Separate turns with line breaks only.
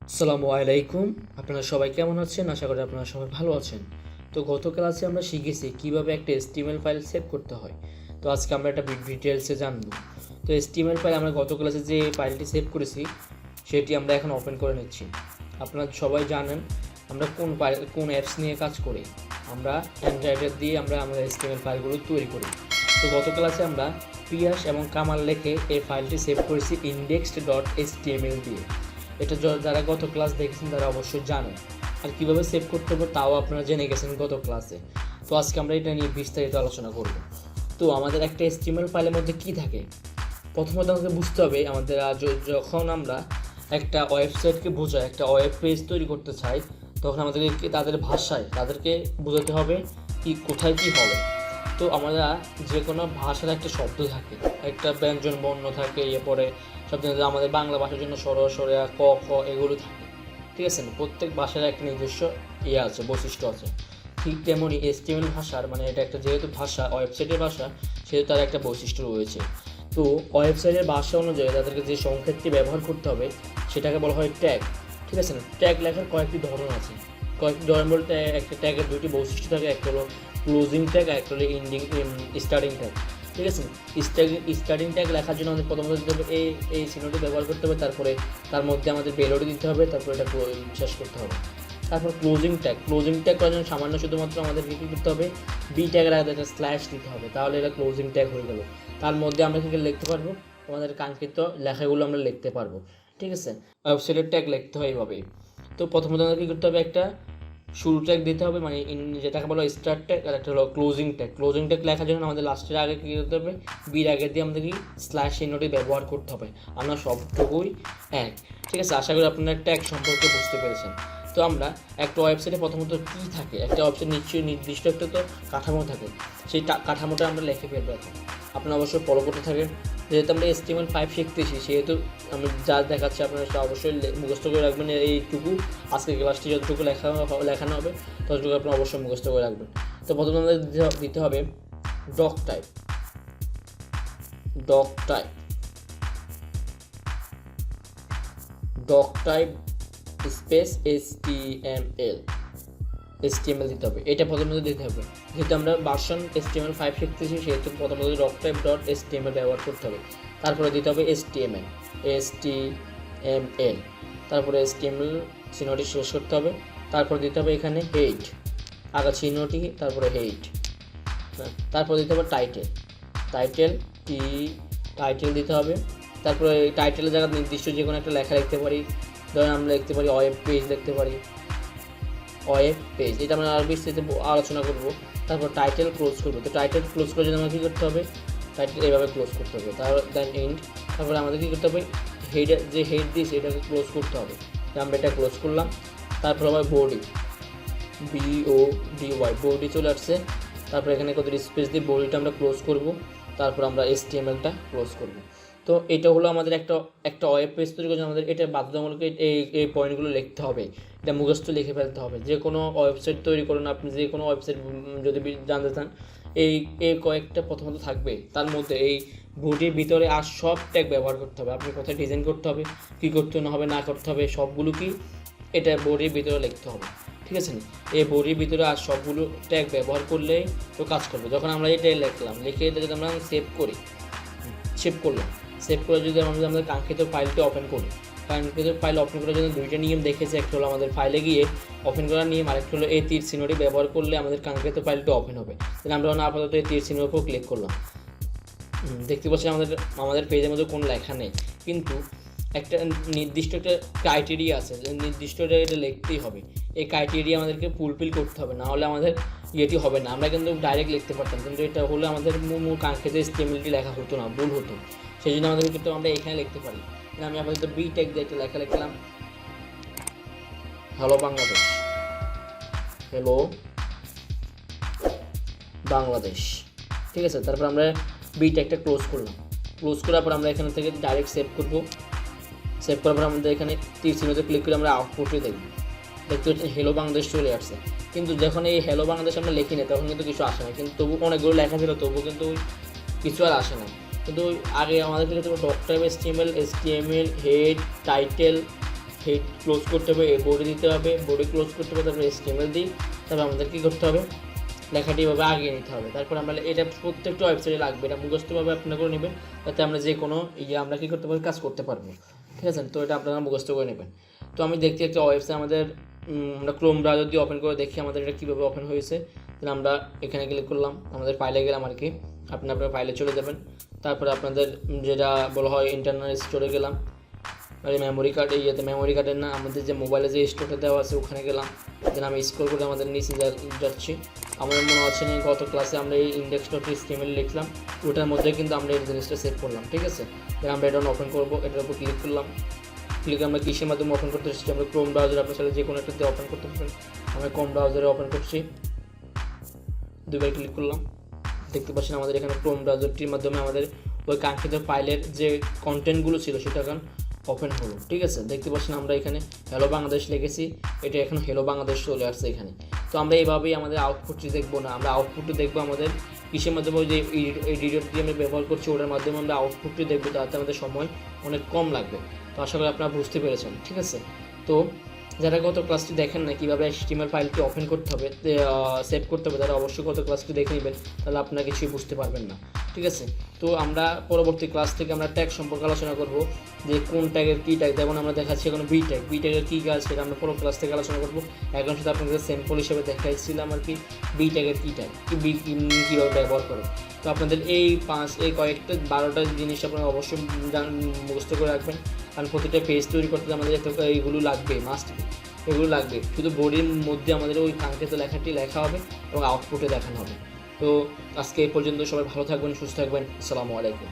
আসসালামু আলাইকুম। আপনারা সবাই কেমন আছেন? আশা করি আপনারা সবাই ভালো আছেন। তো গত ক্লাসে আমরা শিখেছি কীভাবে একটা HTML ফাইল সেভ করতে হয়। তো আজকে আমরা একটা ডিটেলসে জানবো। তো HTML ফাইল আমরা গত ক্লাসে যে ফাইলটি সেভ করেছি সেটি আমরা এখন ওপেন করে নিচ্ছি। আপনারা সবাই জানেন আমরা কোন অ্যাপস নিয়ে কাজ করি। আমরা অ্যান্ড্রয়েড দিয়ে আমরা আমাদের HTML ফাইলগুলো তৈরি করি। তো গত ক্লাসে আমরা পিয়াস এবং কামাল লিখে এই ফাইলটি সেভ করেছি index.html দিয়ে। এটা যারা গত ক্লাস দেখেছেন তারা অবশ্যই জানেন। আর কীভাবে সেভ করতে হবে তাও আপনারা জেনে গেছেন গত ক্লাসে। তো আজকে আমরা এটা নিয়ে বিস্তারিত আলোচনা করব। তো আমাদের একটা HTML ফাইলের মধ্যে কি থাকে, প্রথমত আমাদের বুঝতে হবে আমাদের যখন আমরা একটা ওয়েবসাইটকে বোঝাই, একটা ওয়েব পেজ তৈরি করতে চাই, তখন আমাদেরকে তাদের ভাষায় তাদেরকে বোঝাতে হবে কি কোথায় কী হবে। তো আমরা যে কোনো ভাষার একটা শব্দ থাকে, একটা ব্যঞ্জন বর্ণ থাকে, এরপরে শব্দ আমাদের বাংলা ভাষার জন্য সরিয়া ক খ এগুলো থাকে, ঠিক আছে। প্রত্যেক ভাষার একটা নিজস্ব আছে, বৈশিষ্ট্য আছে। ঠিক তেমনই HTML ভাষার এটা একটা যেহেতু ভাষা, ওয়েবসাইটের ভাষা, সেহেতু তার একটা বৈশিষ্ট্য রয়েছে। তো ওয়েবসাইটের ভাষা অনুযায়ী তাদেরকে যে সংকেতটি ব্যবহার করতে হবে সেটাকে বলা হয় ট্যাগ, ঠিক আছে। ট্যাগ লেখার কয়েকটি ধরন আছে। কয়েকটি ধরন বলতে একটা ট্যাগের দুটি বৈশিষ্ট্য থাকে, একটা হলো ক্লোজিং ট্যাগ, একটা হলো স্টার্টিং ট্যাগ, ঠিক আছে। স্টার্টিং ট্যাগ লেখার জন্য আমাদের প্রথমত দিতে হবে এই চিহ্নটি ব্যবহার করতে হবে, তারপরে তার মধ্যে আমাদের পেলোডি দিতে হবে, তারপরে এটা শেষ করতে হবে। তারপর ক্লোজিং ট্যাগ করার জন্য সামান্য শুধুমাত্র আমাদের কী করতে হবে, বি ট্যাগের আগে একটা স্ল্যাশ দিতে হবে, তাহলে এটা ক্লোজিং ট্যাগ হয়ে গেল। তার মধ্যে আমরা কী লিখতে পারবো, আমাদের কাঙ্ক্ষিত লেখাগুলো আমরা লিখতে পারবো, ঠিক আছে। ওয়েবসাইটের ট্যাগ লিখতে হয় এইভাবেই। তো প্রথমত আমাদের কী করতে হবে, একটা শুরু ট্যাগ দিতে হবে, যেটাকে বলো স্টার্ট ট্যাগ, আর একটা হলো ক্লোজিং ট্যাগ লেখার জন্য আমাদের লাস্টের আগে কী করতে হবে, বির আগে দিয়ে আমাদের কি স্ল্যাশ চিহ্নটি ব্যবহার করতে হবে। আমরা সবটুকুই এক, ঠিক আছে। আশা করি আপনারা ট্যাগ সম্পর্কে বুঝতে পেরেছেন। তো আমরা একটা ওয়েবসাইটে প্রথমত কী থাকে, একটা ওয়েবসাইট নিশ্চয়ই নির্দিষ্ট একটা তো কাঠামো থাকে, সেই কাঠামোটা আমরা লিখে ফেলবো এখন। আপনারা অবশ্যই ফলো করতে থাকেন। যেহেতু আমরা HTML5 শিখতেছি, সেহেতু যা দেখাচ্ছি আপনারা অবশ্যই মুখস্থ করে রাখবেন। এইটুকু আজকে ক্লাসটি যতটুকু লেখানো হবে ততটুকু আপনারা অবশ্যই মুখস্থ করে রাখবেন। তো প্রথমে আমাদের দিতে হবে ডক টাইপ স্পেস HTML দিতে হবে। এটা প্রথমত দিতে হবে, যেহেতু আমরা ভার্সন HTML5 শিখতেছি, সেহেতু প্রথমত doctype.html ব্যবহার করতে হবে। তারপরে দিতে হবে HTML, তারপরে HTML চিহ্নটি শেষ করতে হবে। তারপর দিতে হবে এখানে হেড, আগা চিহ্নটি, তারপরে হেড। তারপর দিতে হবে টাইটেল দিতে হবে। তারপরে টাইটেলের জায়গায় নির্দিষ্ট যে কোনো একটা লেখা লিখতে পারি। ধরেন আমরা লিখতে পারি ওয়েব পেজ লিখতে পারি, এটা আমরা আরও বিস্তারিত আলোচনা করবো। তারপর টাইটেল ক্লোজ করবো। তো টাইটেল ক্লোজ করার জন্য আমরা কী করতে হবে, টাইটেল এইভাবে ক্লোজ করতে হবে, দেন এন্ড। তারপরে আমাদের কী করতে হবে, হেড দিয়েছে এটাকে ক্লোজ করতে হবে। আমরা এটা ক্লোজ করলাম। তারপর আবার বডি, বডি চলে আসছে। তারপর এখানে কত স্পেস দিয়ে বডিটা আমরা ক্লোজ করব। তারপর আমরা HTMLটা ক্লোজ করব। তো এটা হলো আমাদের একটা ওয়েব পেজ তৈরি করে আমাদের এটা বাধ্যতামূলক এই পয়েন্টগুলো লিখতে হবে, এটা মুখস্থ লিখে ফেলতে হবে। যে কোনো ওয়েবসাইট তৈরি করুন আপনি, যে কোনো ওয়েবসাইট যদি জানতে চান, এই কয়েকটা প্রথমত থাকবে। তার মধ্যে এই বডির ভিতরে আর সব ট্যাগ ব্যবহার করতে হবে। আপনি কোথায় ডিজাইন করতে হবে, কী করতে হবে না করতে হবে, সবগুলো কি এটা বডির ভিতরে লিখতে হবে, ঠিক আছে। এই বডির ভিতরে আর সবগুলো ট্যাগ ব্যবহার করলেই তো কাজ করবে। যখন আমরা এই ট্যাগ লিখে এটা যদি আমরা সেভ করলাম, সেভ করে যদি আমরা আমাদের কাঙ্ক্ষিত ফাইলটি ওপেন করি, কাঙ্ক্ষিত ফাইল ওপেন করার জন্য দুইটা নিয়ম দেখেছি। একটা হলো আমাদের ফাইলে গিয়ে ওপেন করার নিয়ম, আরেকটা হলো এই তীর চিহ্নটি ব্যবহার করলে আমাদের কাঙ্ক্ষিত ফাইলটি ওপেন হবে। তাহলে আমরা আপাতত এই তীর চিহ্নের উপর ক্লিক করলাম। দেখতে পাচ্ছি আমাদের পেজের মধ্যে কোনো লেখা নেই, কিন্তু একটা নির্দিষ্ট একটা ক্রাইটেরিয়া আছে, নির্দিষ্টটা এটা লিখতেই হবে। এই ক্রাইটেরিয়া আমাদেরকে ফুলফিল করতে হবে, না হলে আমাদের ইয়েটি হবে না। আমরা কিন্তু ডাইরেক্ট লিখতে পারতাম, কিন্তু এটা হলে আমাদের মূল কাঙ্ক্ষিত HTMLটি লেখা হতো না, ভুল হতো। সেই জন্য আমাদের কিন্তু আমরা এখানে লিখতে পারি। আমি আপাতত বি ট্যাগ দিয়ে একটা লেখা লিখলাম, হ্যালো বাংলাদেশ, ঠিক আছে। তারপর আমরা বি ট্যাগটা ক্লোজ করার পর আমরা এখান থেকে ডাইরেক্ট সেভ করবো। সেভ করার পর আমাদের এখানে তীর চিহ্নতে ক্লিক করে আমরা আউটপুটে দেখতে পাচ্ছি হ্যালো বাংলাদেশ চলে আসছে। কিন্তু যখন এই হ্যালো বাংলাদেশ আমরা লিখি না তখন কিন্তু কিছু আসে না, কিন্তু তবু অনেকগুলো লেখা ছিল, তবু কিন্তু কিছু আর আসে না। কিন্তু আগে আমাদের থেকে ডক্টাইপ HTML, head, title, head close করতে হবে, বোর্ডে দিতে হবে, বোর্ডে ক্লোজ করতে হবে, তারপরে HTML দিই, তারপর আমাদের কী করতে হবে, লেখাটি এভাবে আগিয়ে নিতে হবে। তারপর আমরা এটা প্রত্যেকটা ওয়েবসাইটে লাগবে, এটা মুখস্থভাবে আপনারা করে নেবেন, যাতে আমরা যে কোনো আমরা কী করতে পারি, কাজ করতে পারবো, ঠিক আছে। তো এটা আপনারা মুখস্থ করে নেবেন। তো আমি দেখছি একটা ওয়েবসাইট আমাদের, আমরা ক্রোম ব্রাউজার দিয়ে ওপেন করে দেখি আমাদের এটা কীভাবে ওপেন হয়েছে। তাহলে আমরা এখানে ক্লিক করলাম, আমাদের ফাইলে গেলাম আর কি, আপনার ফাইলে চলে যাবেন। তারপরে আপনাদের যেটা বলা হয় ইন্টারনাল স্টোরে গেলাম, আর মেমোরি কার্ড মেমোরি কার্ডের না, আমাদের যে মোবাইলে যে স্টোরটা দেওয়া আছে ওখানে গেলাম। দেন আমি স্ক্রল করে আমাদের নিচে যাচ্ছি। আমাদের মনে হচ্ছে না গত ক্লাসে আমরা এই index.html লিখলাম, ওটার মধ্যে কিন্তু আমরা এই জিনিসটা সেভ করলাম, ঠিক আছে। দেন আমরা এটা ওপেন করবো, এটার উপর ক্লিক করলাম। আমরা কিসের মাধ্যমে ওপেন করতে এসেছি, আমরা ক্রোম ব্রাউজারে, আপনার সাথে যে কোনো একটাতে ওপেন করতে পারবেন। আমরা ক্রোম ব্রাউজারে ওপেন করছি, দুবার ক্লিক করলাম। দেখতে পাচ্ছেন আমাদের এখানে ক্রোম ব্রাউজারটির মাধ্যমে আমাদের ওই কাঙ্ক্ষিত ফাইলের যে কন্টেন্টগুলো ছিল সেটা এখন ওপেন হলো, ঠিক আছে। দেখতে পাচ্ছেন আমরা এখানে হ্যালো বাংলাদেশ লিখেছি, এটা এখন হ্যালো বাংলাদেশ চলে আসছে এখানে। তো আমরা এইভাবেই আমাদের আউটপুটটি দেখবো না, আমরা আউটপুটটি দেখবো আমাদের কিসের মাধ্যমে, ওই যে এডিটরটি আমরা ব্যবহার করছি ওটার মাধ্যমে আমরা আউটপুটটি দেখবো, তাতে আমাদের সময় অনেক কম লাগবে। তো আশা করি আপনারা বুঝতে পেরেছেন, ঠিক আছে। তো যারা গত ক্লাসটি দেখেন না কীভাবে HTML ফাইলটি ওপেন করতে হবে, সেভ করতে হবে, তারা অবশ্যই গত ক্লাসটি দেখে নেবেন, তাহলে আপনারা কিছুই বুঝতে পারবেন না, ঠিক আছে। তো আমরা পরবর্তী ক্লাস থেকে আমরা ট্যাগ সম্পর্কে আলোচনা করব, যে কোন ট্যাগের কী ট্যাগ, যেমন আমরা দেখাচ্ছি এখন বি ট্যাগের কী কাজ, সেটা আমরা পরে ক্লাস থেকে আলোচনা করবো। এখন শুধু আপনাদের স্যাম্পল হিসেবে দেখাইছিলাম আর কি বি ট্যাগের কী ট্যাগ, কীভাবে ব্যবহার করে। তো আপনাদের এই কয়েকটা 12টা জিনিস আপনারা অবশ্যই মুখস্থ করে রাখবেন, কারণ প্রতিটা পেজ তৈরি করতে আমাদের এইগুলো লাগবে, মাস্ট এগুলো লাগবে। শুধু বোর্ডের মধ্যে আমাদের ওই কাঙ্ক্ষিত লেখাটি লেখা হবে এবং আউটপুটে দেখানো হবে। তো আজকে এই পর্যন্ত, সবাই ভালো থাকবেন, সুস্থ থাকবেন, আসসালামু আলাইকুম।